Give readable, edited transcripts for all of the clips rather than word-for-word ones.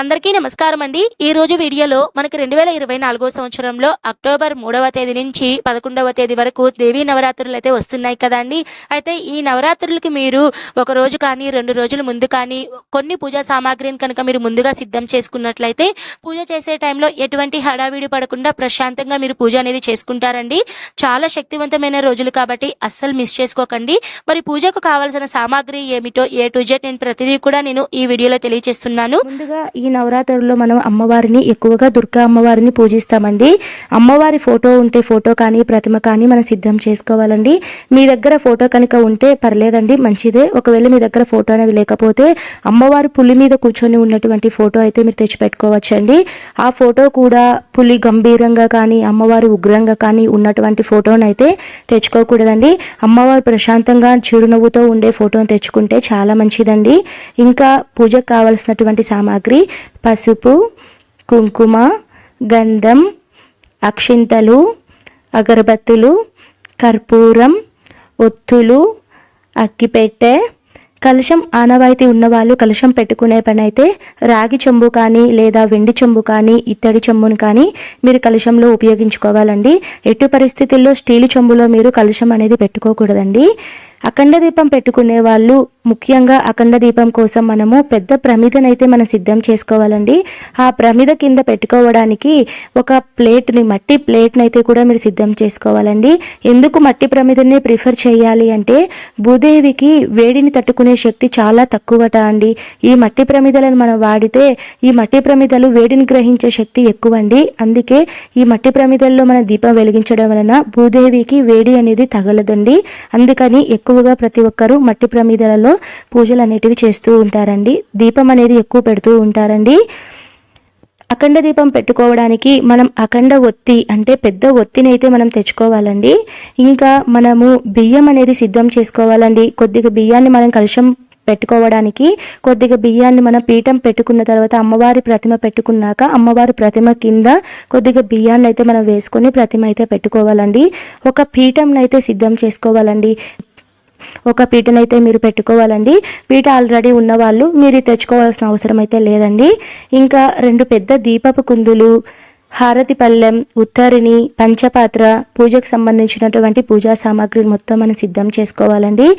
అందరికీ నమస్కారం అండి. ఈ రోజు వీడియోలో మనకి 2024 సంవత్సరంలో అక్టోబర్ 3వ తేదీ నుంచి 11వ తేదీ వరకు దేవీ నవరాత్రులు అయితే వస్తున్నాయి కదండీ. అయితే ఈ నవరాత్రులకి మీరు ఒక రోజు కానీ 2 రోజుల ముందు కానీ కొన్ని పూజా సామాగ్రిని కనుక మీరు ముందుగా సిద్ధం చేసుకున్నట్లయితే పూజ చేసే టైంలో ఎటువంటి హడావిడి పడకుండా ప్రశాంతంగా మీరు పూజ అనేది చేసుకుంటారండి. చాలా శక్తివంతమైన రోజులు కాబట్టి అస్సలు మిస్ చేసుకోకండి. మరి పూజకు కావాల్సిన సామాగ్రి ఏమిటో ఏ టు జెడ్ నేను ప్రతిదీ కూడా నేను ఈ వీడియోలో తెలియజేస్తున్నాను. ముందుగా ఈ నవరాత్రుల్లో మనం అమ్మవారిని ఎక్కువగా దుర్గా అమ్మవారిని పూజిస్తామండి. అమ్మవారి ఫోటో ఉంటే ఫోటో కానీ ప్రతిమ కానీ మనం సిద్ధం చేసుకోవాలండి. మీ దగ్గర ఫోటో కనుక ఉంటే పర్లేదండి, మంచిదే. ఒకవేళ మీ దగ్గర ఫోటో అనేది లేకపోతే అమ్మవారు పులి మీద కూర్చొని ఉన్నటువంటి ఫోటో అయితే మీరు తెచ్చిపెట్టుకోవచ్చండి. ఆ ఫోటో కూడా పులి గంభీరంగా కానీ అమ్మవారు ఉగ్రంగా కానీ ఉన్నటువంటి ఫోటోను అయితే తెచ్చుకోకూడదండి. అమ్మవారు ప్రశాంతంగా చిరునవ్వుతో ఉండే ఫోటోను తెచ్చుకుంటే చాలా మంచిదండి. ఇంకా పూజకు కావలసినటువంటి సామాగ్రి పసుపు, కుంకుమ, గంధం, అక్షింతలు, అగరబత్తులు, కర్పూరం, ఒత్తులు, అగ్గిపెట్టె, కలశం ఆనవాయితీ ఉన్నవాళ్ళు కలశం పెట్టుకునే పని అయితే రాగి చెంబు కానీ లేదా వెండి చెంబు కానీ ఇత్తడి చెంబును కానీ మీరు కలశంలో ఉపయోగించుకోవాలండి. ఎటు పరిస్థితుల్లో స్టీలు చెంబులో మీరు కలశం అనేది పెట్టుకోకూడదండి. అఖండ దీపం పెట్టుకునే వాళ్ళు ముఖ్యంగా అఖండ దీపం కోసం మనము పెద్ద ప్రమిదనైతే మనం సిద్ధం చేసుకోవాలండి. ఆ ప్రమిద కింద పెట్టుకోవడానికి ఒక ప్లేట్ని మట్టి ప్లేట్ని అయితే కూడా మీరు సిద్ధం చేసుకోవాలండి. ఎందుకు మట్టి ప్రమిదనే ప్రిఫర్ చేయాలి అంటే భూదేవికి వేడిని తట్టుకునే శక్తి చాలా తక్కువట అండి. ఈ మట్టి ప్రమిదలను మనం వాడితే ఈ మట్టి ప్రమిదలు వేడిని గ్రహించే శక్తి ఎక్కువ అండి. అందుకే ఈ మట్టి ప్రమిదల్లో మన దీపం వెలిగించడం వలన భూదేవికి వేడి అనేది తగలదండి. అందుకని ఎక్కువగా ప్రతి ఒక్కరూ మట్టి ప్రమిదలలో పూజలు అనేటివి చేస్తూ ఉంటారండి. దీపం అనేది ఎక్కువ పెడుతూ ఉంటారండి. అఖండ దీపం పెట్టుకోవడానికి మనం అఖండ ఒత్తి అంటే పెద్ద ఒత్తిని అయితే మనం తెచ్చుకోవాలండి. ఇంకా మనము బియ్యం అనేది సిద్ధం చేసుకోవాలండి. కొద్దిగా బియ్యాన్ని మనం కలశం పెట్టుకోవడానికి కొద్దిగా బియ్యాన్ని మనం పీఠం పెట్టుకున్న తర్వాత అమ్మవారి ప్రతిమ పెట్టుకున్నాక అమ్మవారి ప్రతిమ కింద కొద్దిగా బియ్యాన్ని అయితే మనం వేసుకొని ప్రతిమ అయితే పెట్టుకోవాలండి. ఒక పీఠంని అయితే సిద్ధం చేసుకోవాలండి. ఒక పీటనైతే మీరు పెట్టుకోవాలండి. పీట ఆల్రెడీ ఉన్న వాళ్ళు మీరు తెచ్చుకోవాల్సిన అవసరం అయితే లేదండి. ఇంకా 2 పెద్ద దీపపు కుందులు, హారతి పళ్ళెం, ఉత్తరిని, పంచపాత్ర, పూజకు సంబంధించినటువంటి పూజా సామాగ్రి మొత్తం మనం సిద్ధం చేసుకోవాలండి.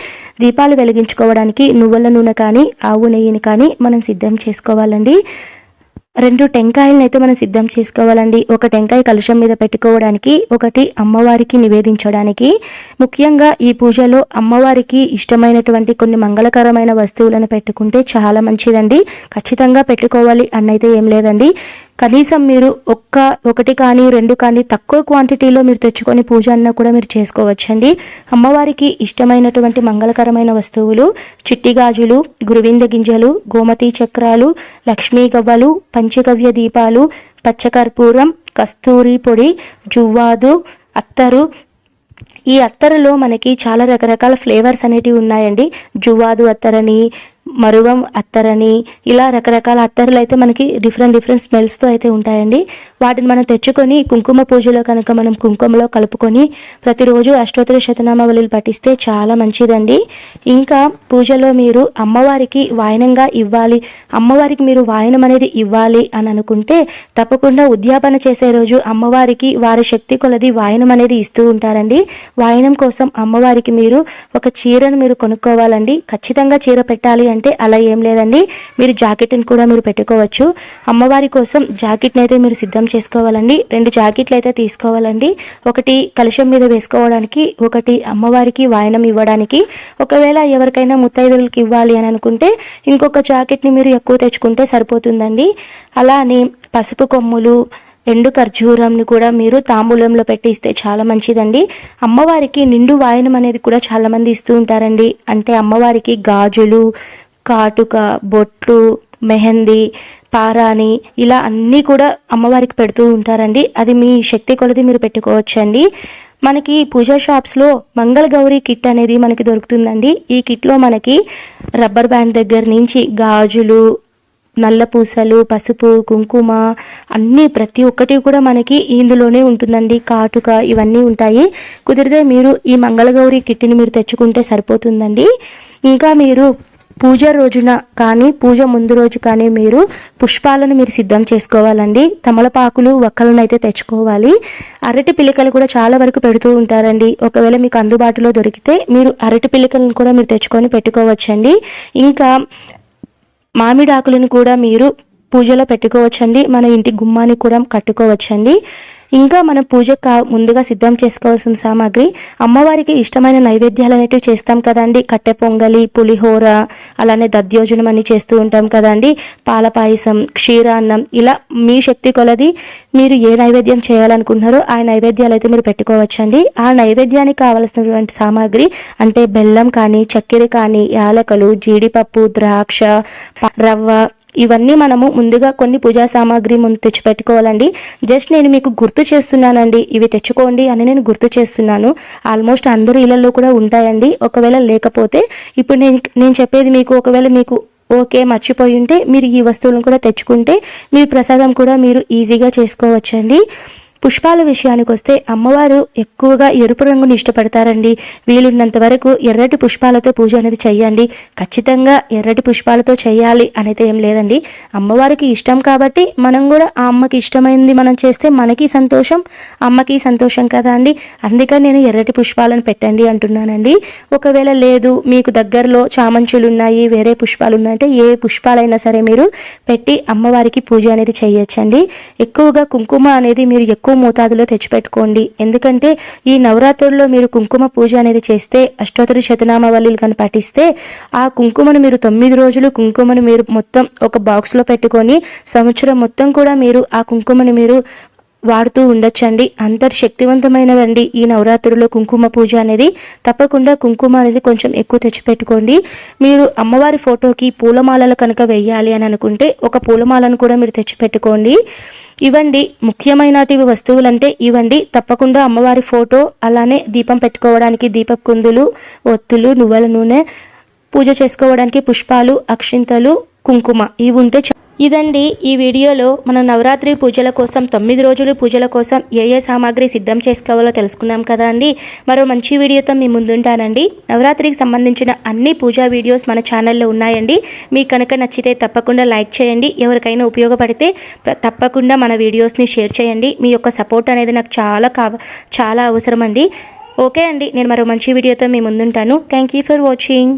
దీపాలు వెలిగించుకోవడానికి నువ్వుల నూనె కానీ ఆవు నెయ్యిని కానీ మనం సిద్ధం చేసుకోవాలండి. 2 టెంకాయలను అయితే మనం సిద్ధం చేసుకోవాలండి. ఒక టెంకాయ కలశం మీద పెట్టుకోవడానికి, ఒకటి అమ్మవారికి నివేదించడానికి. ముఖ్యంగా ఈ పూజలో అమ్మవారికి ఇష్టమైనటువంటి కొన్ని మంగళకరమైన వస్తువులను పెట్టుకుంటే చాలా మంచిదండి. ఖచ్చితంగా పెట్టుకోవాలి అన్నైతే ఏం లేదండి. కనీసం మీరు ఒకటి కానీ 2 కానీ తక్కువ క్వాంటిటీలో మీరు తెచ్చుకొని పూజ అన్న కూడా మీరు చేసుకోవచ్చండి. అమ్మవారికి ఇష్టమైనటువంటి మంగళకరమైన వస్తువులు చిట్టి గాజులు, గురువింద గింజలు, గోమతి చక్రాలు, లక్ష్మీ గవ్వలు, పంచగవ్య దీపాలు, పచ్చకర్పూరం, కస్తూరి పొడి, జువ్వాదు, అత్తరు. ఈ అత్తరులో మనకి చాలా రకరకాల ఫ్లేవర్స్ అనేటివి ఉన్నాయండి. జువ్వాదు అత్తరని, మరువం అత్తరని, ఇలా రకరకాల అత్తరులు అయితే మనకి డిఫరెంట్ స్మెల్స్తో అయితే ఉంటాయండి. వాటిని మనం తెచ్చుకొని కుంకుమ పూజలో కనుక మనం కుంకుమలో కలుపుకొని ప్రతిరోజు అష్టోత్తర శతనామావళిలు పఠిస్తే చాలా మంచిదండి. ఇంకా పూజలో మీరు అమ్మవారికి వాయనంగా ఇవ్వాలి, అమ్మవారికి మీరు వాయనం అనేది ఇవ్వాలి అని అనుకుంటే తప్పకుండా ఉద్యాపన చేసే రోజు అమ్మవారికి వారి శక్తి కొలది వాయనం అనేది ఇస్తూ ఉంటారండి. వాయనం కోసం అమ్మవారికి మీరు ఒక చీరను మీరు కొనుక్కోవాలండి. ఖచ్చితంగా చీర పెట్టాలి అంటే అలా ఏం లేదండి, మీరు జాకెట్ని కూడా మీరు పెట్టుకోవచ్చు. అమ్మవారి కోసం జాకెట్ని అయితే మీరు సిద్ధం చేసుకోవాలండి. 2 జాకెట్లు అయితే తీసుకోవాలండి. ఒకటి కలశం మీద వేసుకోవడానికి, ఒకటి అమ్మవారికి వాయనం ఇవ్వడానికి. ఒకవేళ ఎవరికైనా ముత్తైదువులకి ఇవ్వాలి అని అనుకుంటే ఇంకొక జాకెట్ని మీరు ఎక్కువ తెచ్చుకుంటే సరిపోతుందండి. అలానే పసుపు కొమ్ములు, ఎండు ఖర్జూరంని కూడా మీరు తాంబూలంలో పెట్టి ఇస్తే చాలా మంచిదండి. అమ్మవారికి నిండు వాయనం అనేది కూడా చాలామంది ఇస్తూ ఉంటారండి. అంటే అమ్మవారికి గాజులు, కాటుక, బొట్లు, మెహందీ, పారాని ఇలా అన్నీ కూడా అమ్మవారికి పెడుతూ ఉంటారండి. అది మీ శక్తి కొలది మీరు పెట్టుకోవచ్చండి. మనకి పూజా షాప్స్లో మంగళగౌరి కిట్ అనేది మనకి దొరుకుతుందండి. ఈ కిట్లో మనకి రబ్బర్ బ్యాండ్ దగ్గర నుంచి గాజులు, నల్ల పూసలు, పసుపు, కుంకుమ అన్నీ ప్రతి ఒక్కటి కూడా మనకి ఇందులోనే ఉంటుందండి. కాటుక ఇవన్నీ ఉంటాయి. కుదిరితే మీరు ఈ మంగళగౌరి కిట్ని మీరు తెచ్చుకుంటే సరిపోతుందండి. ఇంకా మీరు పూజ రోజున కానీ పూజ ముందు రోజు కానీ మీరు పుష్పాలను మీరు సిద్ధం చేసుకోవాలండి. తమలపాకులు వక్కలను అయితే తెచ్చుకోవాలి. అరటి పిలికలు కూడా చాలా వరకు పెడుతూ ఉంటారండి. ఒకవేళ మీకు అందుబాటులో దొరికితే మీరు అరటి పిలికలను కూడా మీరు తెచ్చుకొని పెట్టుకోవచ్చండి. ఇంకా మామిడి ఆకులను కూడా మీరు పూజలో పెట్టుకోవచ్చండి. మన ఇంటి గుమ్మానికి కూడా కట్టుకోవచ్చండి. ఇంకా మనం పూజకు ముందుగా సిద్ధం చేసుకోవాల్సిన సామాగ్రి, అమ్మవారికి ఇష్టమైన నైవేద్యాలు అనేటివి చేస్తాం కదండి. కట్టె పొంగలి, పులిహోర, అలానే దధ్యోజనం అని చేస్తూ ఉంటాం కదండి. పాల పాయసం, క్షీరాన్నం, ఇలా మీ శక్తి కొలది మీరు ఏ నైవేద్యం చేయాలనుకుంటున్నారో ఆ నైవేద్యాలు అయితే మీరు పెట్టుకోవచ్చండి. ఆ నైవేద్యానికి కావలసినటువంటి సామాగ్రి అంటే బెల్లం కానీ, చక్కెర కానీ, యాలకులు, జీడిపప్పు, ద్రాక్ష, రవ్వ, ఇవన్నీ మనము ముందుగా కొన్ని పూజా సామాగ్రి ముందు తెచ్చిపెట్టుకోవాలండి. జస్ట్ నేను మీకు గుర్తు చేస్తున్నానండి, ఇవి తెచ్చుకోండి అని నేను గుర్తు చేస్తున్నాను. ఆల్మోస్ట్ అందరి ఇళ్లలో కూడా ఉంటాయండి. ఒకవేళ లేకపోతే ఇప్పుడు నేను చెప్పేది మీకు ఒకవేళ మీకు ఓకే మర్చిపోయి ఉంటే మీరు ఈ వస్తువులను కూడా తెచ్చుకుంటే మీరు ప్రసాదం కూడా మీరు ఈజీగా చేసుకోవచ్చండి. పుష్పాల విషయానికి వస్తే అమ్మవారు ఎక్కువగా ఎరుపు రంగుని ఇష్టపడతారండి. వీలున్నంత వరకు ఎర్రటి పుష్పాలతో పూజ అనేది చెయ్యండి. ఖచ్చితంగా ఎర్రటి పుష్పాలతో చేయాలి అనేది ఏం లేదండి. అమ్మవారికి ఇష్టం కాబట్టి మనం కూడా ఆ అమ్మకి ఇష్టమైంది మనం చేస్తే మనకి సంతోషం, అమ్మకి సంతోషం కదా అండి. అందుకని నేను ఎర్రటి పుష్పాలను పెట్టండి అంటున్నానండి. ఒకవేళ లేదు మీకు దగ్గరలో చామంచులు ఉన్నాయి, వేరే పుష్పాలు ఉన్నాయంటే ఏ పుష్పాలైనా సరే మీరు పెట్టి అమ్మవారికి పూజ అనేది చేయొచ్చండి. ఎక్కువగా కుంకుమ అనేది మీరు ఎక్కువ మోతాదులో తెచ్చిపెట్టుకోండి. ఎందుకంటే ఈ నవరాత్రుల్లో మీరు కుంకుమ పూజ అనేది చేస్తే, అష్టోత్తర శతనామావళిలు కానీ పఠిస్తే ఆ కుంకుమను మీరు 9 రోజులు కుంకుమను మీరు మొత్తం ఒక బాక్స్లో పెట్టుకొని సంవత్సరం మొత్తం కూడా మీరు ఆ కుంకుమను మీరు వాడుతూ ఉండొచ్చండి. అంతటి శక్తివంతమైనదండి ఈ నవరాత్రుల్లో కుంకుమ పూజ అనేది. తప్పకుండా కుంకుమ అనేది కొంచెం ఎక్కువ తెచ్చిపెట్టుకోండి. మీరు అమ్మవారి ఫోటోకి పూలమాలలు కనుక వేయాలి అని అనుకుంటే ఒక పూలమాలను కూడా మీరు తెచ్చిపెట్టుకోండి. ఇవ్వండి ముఖ్యమైనటివి వస్తువులంటే ఇవ్వండి. తప్పకుండా అమ్మవారి ఫోటో, అలానే దీపం పెట్టుకోవడానికి దీపపు కుందులు, ఒత్తులు, నువ్వుల నూనె, పూజ చేసుకోవడానికి పుష్పాలు, అక్షింతలు, కుంకుమ ఇవి ఉంటే ఇదండి ఈ వీడియోలో మన నవరాత్రి పూజల కోసం 9 రోజులు పూజల కోసం ఏ సామాగ్రి సిద్ధం చేసుకోవాలో తెలుసుకున్నాం కదా అండి. మరో మంచి వీడియోతో మీ ముందుంటానండి. నవరాత్రికి సంబంధించిన అన్ని పూజా వీడియోస్ మన ఛానల్లో ఉన్నాయండి. మీకు కనుక నచ్చితే తప్పకుండా లైక్ చేయండి. ఎవరికైనా ఉపయోగపడితే తప్పకుండా మన వీడియోస్ని షేర్ చేయండి. మీ యొక్క సపోర్ట్ అనేది నాకు చాలా అవసరం అండి. ఓకే అండి, నేను మరో మంచి వీడియోతో మీ ముందుంటాను. Thank you for watching.